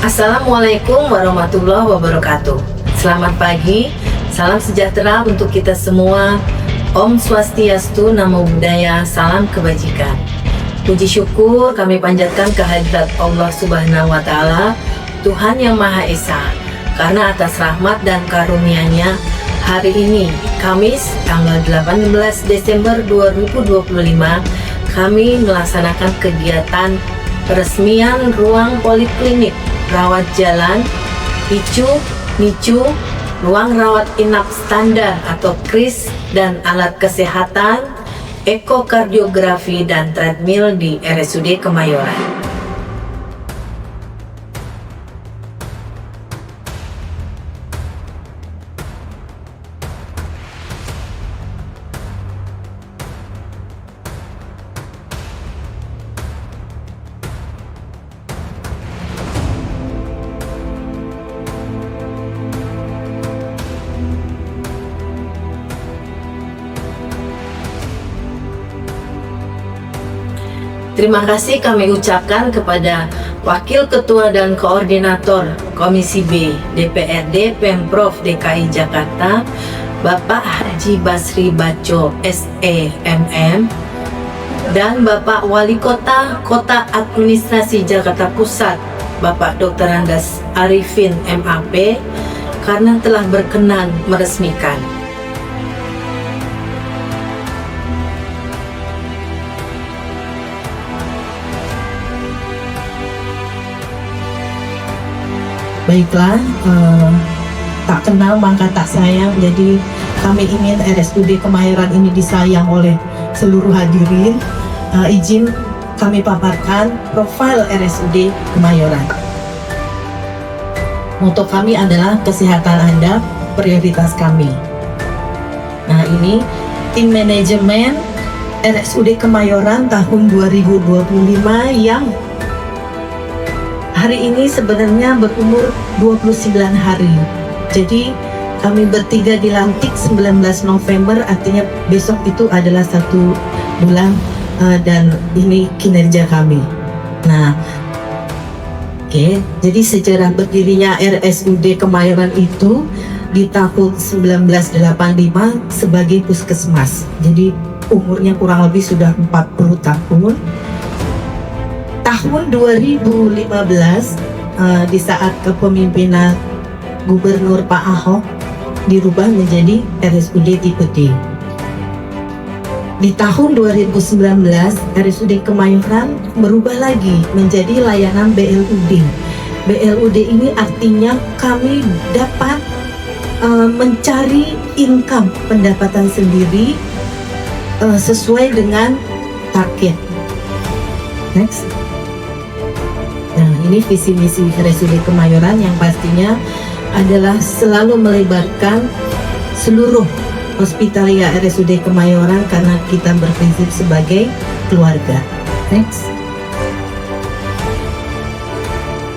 Assalamualaikum warahmatullahi wabarakatuh. Selamat pagi, salam sejahtera untuk kita semua. Om Swastiastu, Namo Buddhaya, salam kebajikan. Puji syukur kami panjatkan kehadirat Allah Subhanahu wa Ta'ala, Tuhan Yang Maha Esa, karena atas rahmat dan karunia-Nya hari ini, Kamis tanggal 18 Desember 2025, kami melaksanakan kegiatan peresmian ruang poliklinik, rawat jalan, NICU, ruang rawat inap standar atau KRIS, dan alat kesehatan, ekokardiografi, dan treadmill di RSUD Kemayoran. Terima kasih kami ucapkan kepada Wakil Ketua dan Koordinator Komisi B DPRD Pemprov DKI Jakarta, Bapak Haji Basri Baco SEMM, dan Bapak Wali Kota Kota Administrasi Jakarta Pusat, Bapak Dr. Andes Arifin MAP, karena telah berkenan meresmikan. Baiklah, tak kenal maka tak sayang. Jadi kami ingin RSUD Kemayoran ini disayang oleh seluruh hadirin. Izin kami paparkan profil RSUD Kemayoran. Moto kami adalah kesehatan Anda prioritas kami. Nah, ini tim manajemen RSUD Kemayoran tahun 2025 yang hari ini sebenarnya berumur 29 hari. Jadi kami bertiga dilantik 19 November, artinya besok itu adalah 1 bulan dan ini kinerja kami. Nah, jadi sejarah berdirinya RSUD Kemayoran itu di tahun 1985 sebagai puskesmas. Jadi umurnya kurang lebih sudah 40 tahun. Tahun 2015 di saat kepemimpinan Gubernur Pak Ahok dirubah menjadi RSUD tipe D. Di tahun 2019 RSUD Kemayoran berubah lagi menjadi layanan BLUD. BLUD ini artinya kami dapat mencari income pendapatan sendiri sesuai dengan target. Next. Nah, ini visi misi RSUD Kemayoran yang pastinya adalah selalu melebarkan seluruh hospitalia RSUD Kemayoran karena kita berprinsip sebagai keluarga. Next.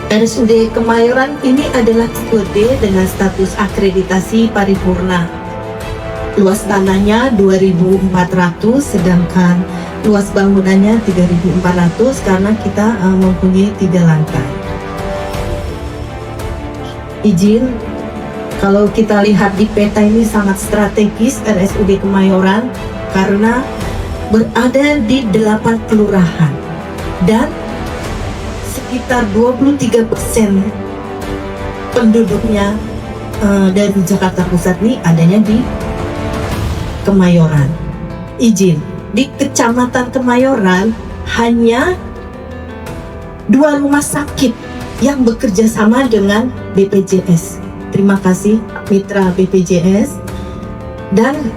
RSUD Kemayoran ini adalah tipe D dengan status akreditasi paripurna. Luas tanahnya 2.400, sedangkan luas bangunannya 3.400 karena kita mempunyai 3 lantai. Izin, kalau kita lihat di peta ini sangat strategis RSUD Kemayoran karena berada di 8 kelurahan dan sekitar 23% penduduknya dari Jakarta Pusat ini adanya di Kemayoran. Izin, di Kecamatan Kemayoran hanya 2 rumah sakit yang bekerja sama dengan BPJS. Terima kasih mitra BPJS. Dan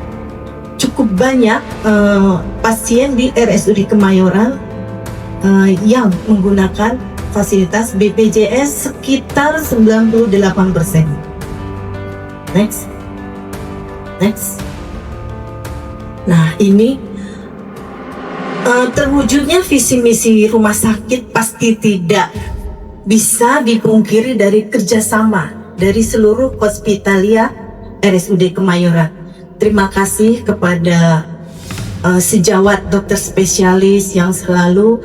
cukup banyak pasien di RSUD Kemayoran yang menggunakan fasilitas BPJS sekitar 98%. Next. Nah, ini terwujudnya visi misi rumah sakit pasti tidak bisa dipungkiri dari kerjasama dari seluruh hospitalia RSUD Kemayoran. Terima kasih kepada sejawat dokter spesialis yang selalu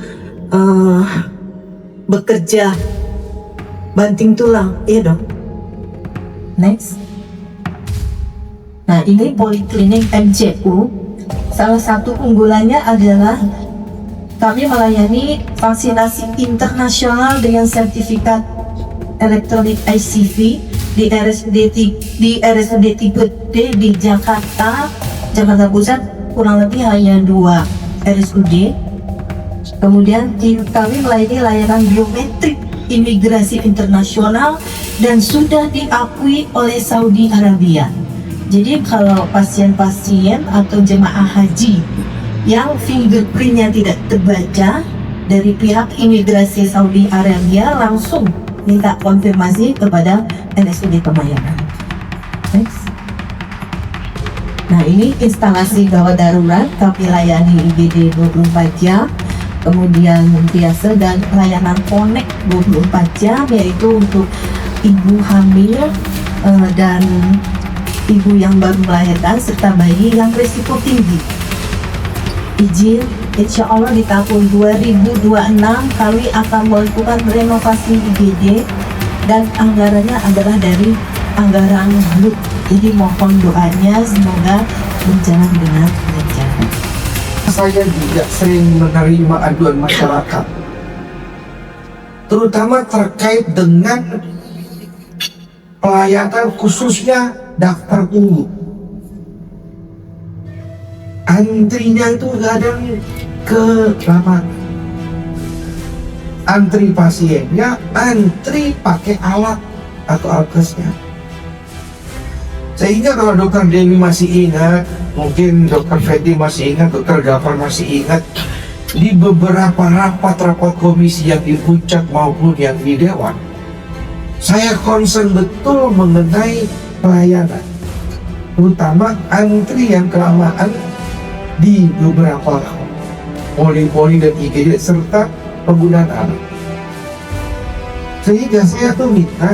bekerja banting tulang, iya dong. Next. Nah, ini Poliklinik MCU. Salah satu unggulannya adalah kami melayani vaksinasi internasional dengan sertifikat elektronik ICV di RSUD tipe D di Jakarta Pusat, kurang lebih hanya 2 RSUD. Kemudian kami melayani layanan biometrik imigrasi internasional dan sudah diakui oleh Saudi Arabia. Jadi kalau pasien-pasien atau jemaah haji yang fingerprintnya tidak terbaca dari pihak imigrasi Saudi Arabia langsung minta konfirmasi kepada RSUD Kemayoran. Next. Nah, ini instalasi gawat darurat kami layani IGD 24 jam, kemudian biasa dan layanan connect 24 jam, yaitu untuk ibu hamil dan ibu yang baru melahirkan serta bayi yang risiko tinggi. Izin, insya Allah di tahun 2026 kami akan melakukan renovasi IGD dan anggarannya adalah dari anggaran BLUT. Jadi mohon doanya semoga berjalan dengan lancar. Saya juga sering menerima aduan masyarakat, terutama terkait dengan pelayanan khususnya daftar tunggu. Antrinya itu kadang kelamaan. Antri pasiennya, antri pakai alat atau alkesnya. Sehingga kalau dokter Dewi masih ingat, mungkin dokter Fendi masih ingat, dokter Gafar masih ingat, di beberapa rapat-rapat komisi yang di puncak maupun yang di dewan, saya concern betul mengenai pelayanan, terutama antri yang kelamaan di beberapa poli-poli dan IGD serta penggunaan alat. Sehingga saya tuh minta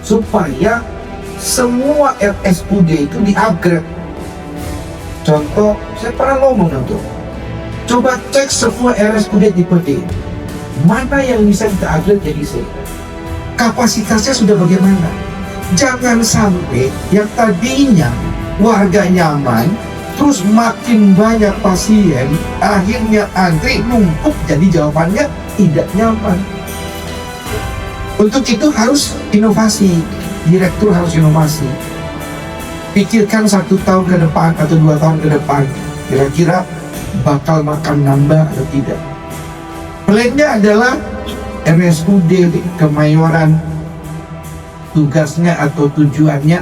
supaya semua RSUD itu di-upgrade. Contoh, saya pernah ngomong itu, coba cek semua RSUD tipe D, mana yang bisa kita upgrade jadi C, kapasitasnya sudah bagaimana. Jangan sampai yang tadinya warga nyaman, terus makin banyak pasien, akhirnya antri numpuk, jadi jawabannya tidak nyaman. Untuk itu harus inovasi, direktur harus inovasi. Pikirkan 1 tahun ke depan atau 2 tahun ke depan, kira-kira bakal makan nambah atau tidak. Plannya adalah RSUD Kemayoran, tugasnya atau tujuannya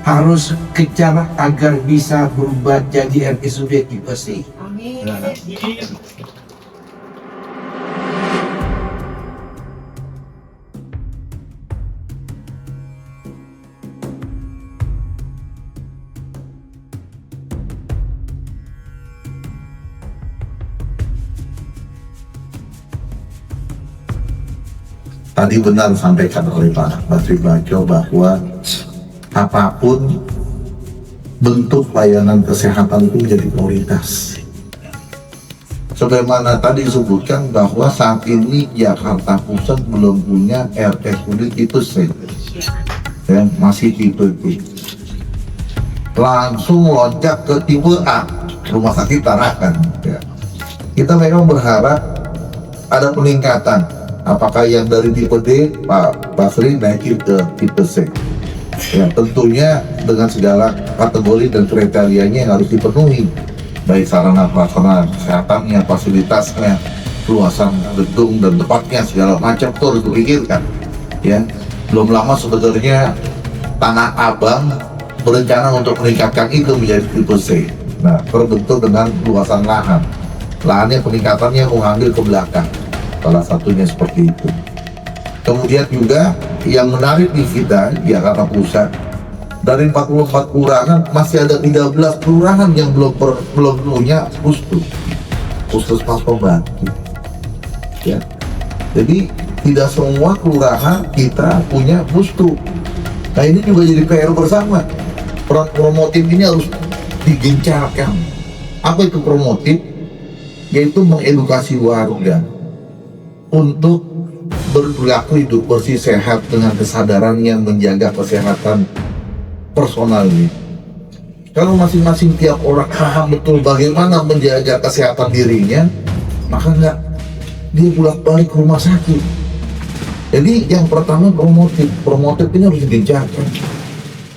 harus kejar agar bisa berubah jadi RSUD tipe C. Tadi benar sampaikan oleh Pak Basri Bajo bahwa apapun bentuk layanan kesehatan itu menjadi prioritas. Sebagaimana tadi disebutkan bahwa saat ini Jakarta Pusat belum punya RSUD tipe C, ya, masih tipe B. Langsung loncat ke tipe A, Rumah Sakit Tarakan. Ya. Kita memang berharap ada peningkatan. Apakah yang dari tipe D, Pak Basri naikin ke tipe C. Ya, tentunya dengan segala kategori dan kriterianya yang harus dipenuhi, baik sarana prasarana kesehatannya, fasilitasnya, luasan gedung dan tempatnya, segala macam itu harus dipikirkan. Ya, belum lama sebenarnya Tanah Abang berencana untuk meningkatkan itu menjadi tipe C. Nah, terbentuk dengan luasan lahan. Lahannya peningkatannya mengambil ke belakang. Salah satunya seperti itu. Kemudian juga yang menarik di kita Jakarta Pusat, dari 44 kelurahan masih ada 13 kelurahan yang belum punya puskesmas pembantu. Ya, jadi tidak semua kelurahan kita punya pustu. Nah, ini juga jadi PR bersama. Peran promotif ini harus digencarkan. Apa itu promotif? Yaitu mengedukasi warga untuk berperilaku hidup bersih sehat dengan kesadaran yang menjaga kesehatan personal ini. Kalau masing-masing tiap orang paham betul bagaimana menjaga kesehatan dirinya, maka nggak dia bolak-balik ke rumah sakit. Jadi yang pertama promotif ini harus dijaga.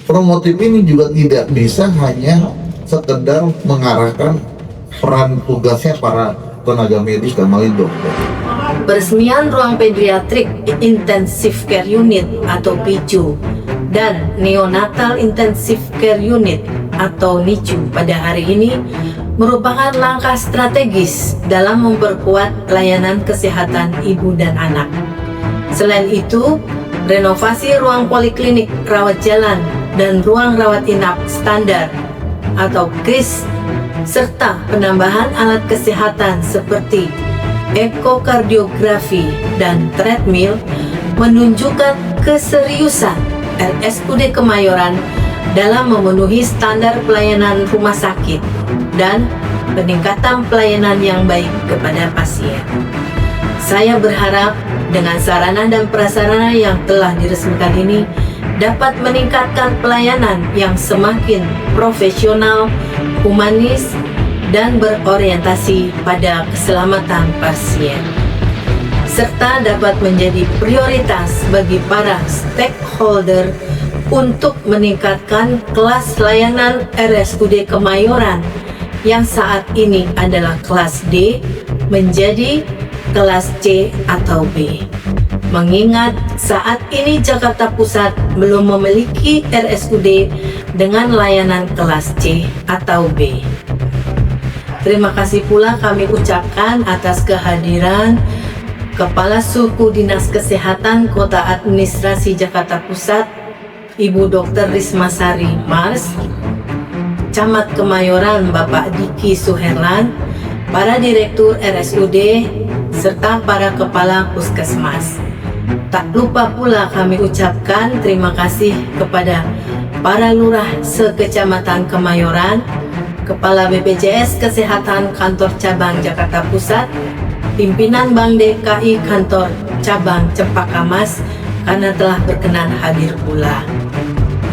Promotif ini juga tidak bisa hanya sekedar mengarahkan peran tugasnya para tenaga medis dan dokter. Peresmian ruang pediatrik Intensive Care Unit atau PICU dan Neonatal Intensive Care Unit atau NICU pada hari ini merupakan langkah strategis dalam memperkuat layanan kesehatan ibu dan anak. Selain itu, renovasi ruang poliklinik rawat jalan dan ruang rawat inap standar atau KRIS serta penambahan alat kesehatan seperti ekokardiografi dan treadmill menunjukkan keseriusan RSUD Kemayoran dalam memenuhi standar pelayanan rumah sakit dan peningkatan pelayanan yang baik kepada pasien. Saya berharap dengan sarana dan prasarana yang telah diresmikan ini dapat meningkatkan pelayanan yang semakin profesional, humanis, dan berorientasi pada keselamatan pasien, serta dapat menjadi prioritas bagi para stakeholder untuk meningkatkan kelas layanan RSUD Kemayoran yang saat ini adalah kelas D menjadi kelas C atau B. Mengingat saat ini Jakarta Pusat belum memiliki RSUD dengan layanan kelas C atau B. Terima kasih pula kami ucapkan atas kehadiran Kepala Suku Dinas Kesehatan Kota Administrasi Jakarta Pusat, Ibu Dr. Rismasari Mars, Camat Kemayoran Bapak Diki Suherlan, para Direktur RSUD, serta para Kepala Puskesmas. Tak lupa pula kami ucapkan terima kasih kepada para lurah sekecamatan Kemayoran, Kepala BPJS Kesehatan Kantor Cabang Jakarta Pusat, pimpinan Bank DKI Kantor Cabang Cempaka Mas karena telah berkenan hadir pula.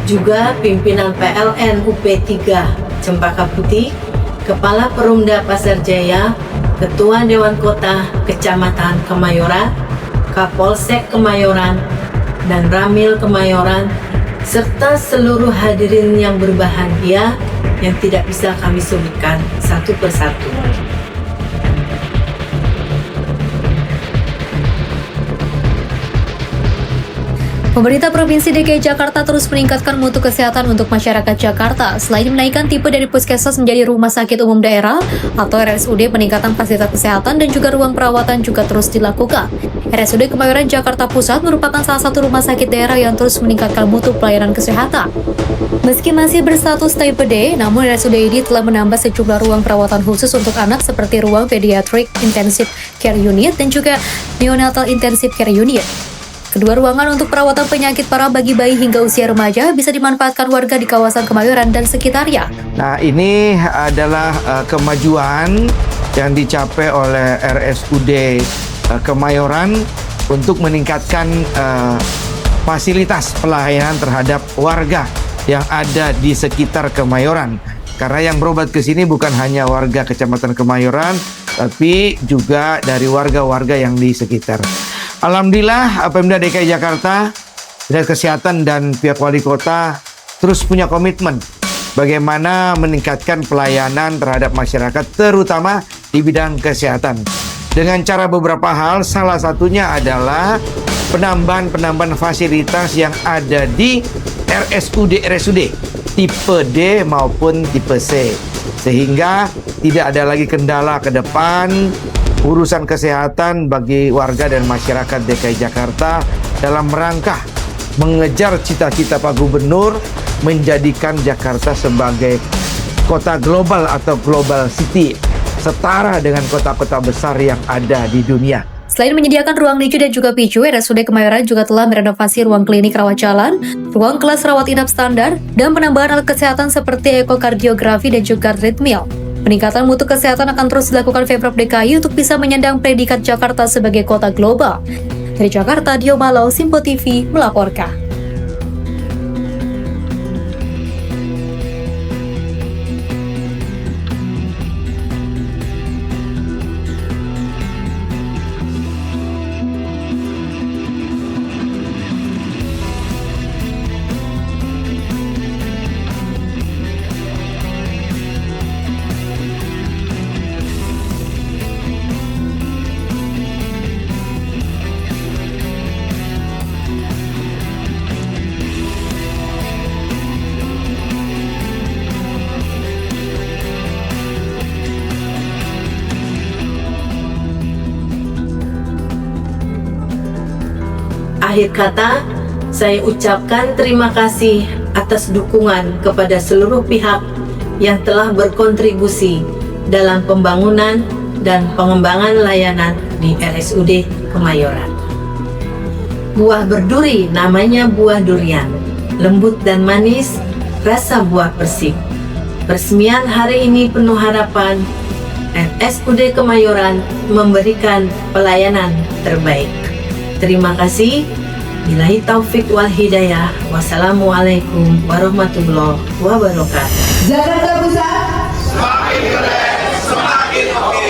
Juga pimpinan PLN UP3 Cempaka Putih, Kepala Perumda Pasar Jaya, Ketua Dewan Kota Kecamatan Kemayoran, Kapolsek Kemayoran, dan Ramil Kemayoran, serta seluruh hadirin yang berbahagia yang tidak bisa kami sebutkan satu persatu. Pemerintah Provinsi DKI Jakarta terus meningkatkan mutu kesehatan untuk masyarakat Jakarta. Selain menaikkan tipe dari puskesmas menjadi rumah sakit umum daerah atau RSUD, peningkatan fasilitas kesehatan dan juga ruang perawatan juga terus dilakukan. RSUD Kemayoran Jakarta Pusat merupakan salah satu rumah sakit daerah yang terus meningkatkan mutu pelayanan kesehatan. Meski masih berstatus tipe D, namun RSUD ini telah menambah sejumlah ruang perawatan khusus untuk anak seperti ruang Pediatric Intensive Care Unit dan juga Neonatal Intensive Care Unit. Kedua ruangan untuk perawatan penyakit parah bagi bayi hingga usia remaja bisa dimanfaatkan warga di kawasan Kemayoran dan sekitarnya. Nah, ini adalah kemajuan yang dicapai oleh RSUD Kemayoran untuk meningkatkan fasilitas pelayanan terhadap warga yang ada di sekitar Kemayoran. Karena yang berobat ke sini bukan hanya warga Kecamatan Kemayoran, tapi juga dari warga-warga yang di sekitar. Alhamdulillah, Pemda DKI Jakarta, Dinas Kesehatan dan pihak wali kota terus punya komitmen bagaimana meningkatkan pelayanan terhadap masyarakat, terutama di bidang kesehatan. Dengan cara beberapa hal, salah satunya adalah penambahan fasilitas yang ada di RSUD tipe D maupun tipe C, sehingga tidak ada lagi kendala ke depan urusan kesehatan bagi warga dan masyarakat DKI Jakarta dalam rangka mengejar cita-cita Pak Gubernur menjadikan Jakarta sebagai kota global atau global city, setara dengan kota-kota besar yang ada di dunia. Selain menyediakan ruang NICU dan juga PICU, RSUD Kemayoran juga telah merenovasi ruang klinik rawat jalan, ruang kelas rawat inap standar, dan penambahan alat kesehatan seperti ekokardiografi dan juga treadmill. Peningkatan mutu kesehatan akan terus dilakukan Pemprov DKI untuk bisa menyandang predikat Jakarta sebagai kota global. Dari Jakarta, Dio Malo, Simpo TV melaporkan. Akhir kata, saya ucapkan terima kasih atas dukungan kepada seluruh pihak yang telah berkontribusi dalam pembangunan dan pengembangan layanan di RSUD Kemayoran. Buah berduri namanya buah durian, lembut dan manis, rasa buah persik. Peresmian hari ini penuh harapan. RSUD Kemayoran memberikan pelayanan terbaik. Terima kasih. Billahi taufik wal hidayah. Wassalamualaikum warahmatullahi wabarakatuh. Jakarta Pusat Semakin keren, semakin oke.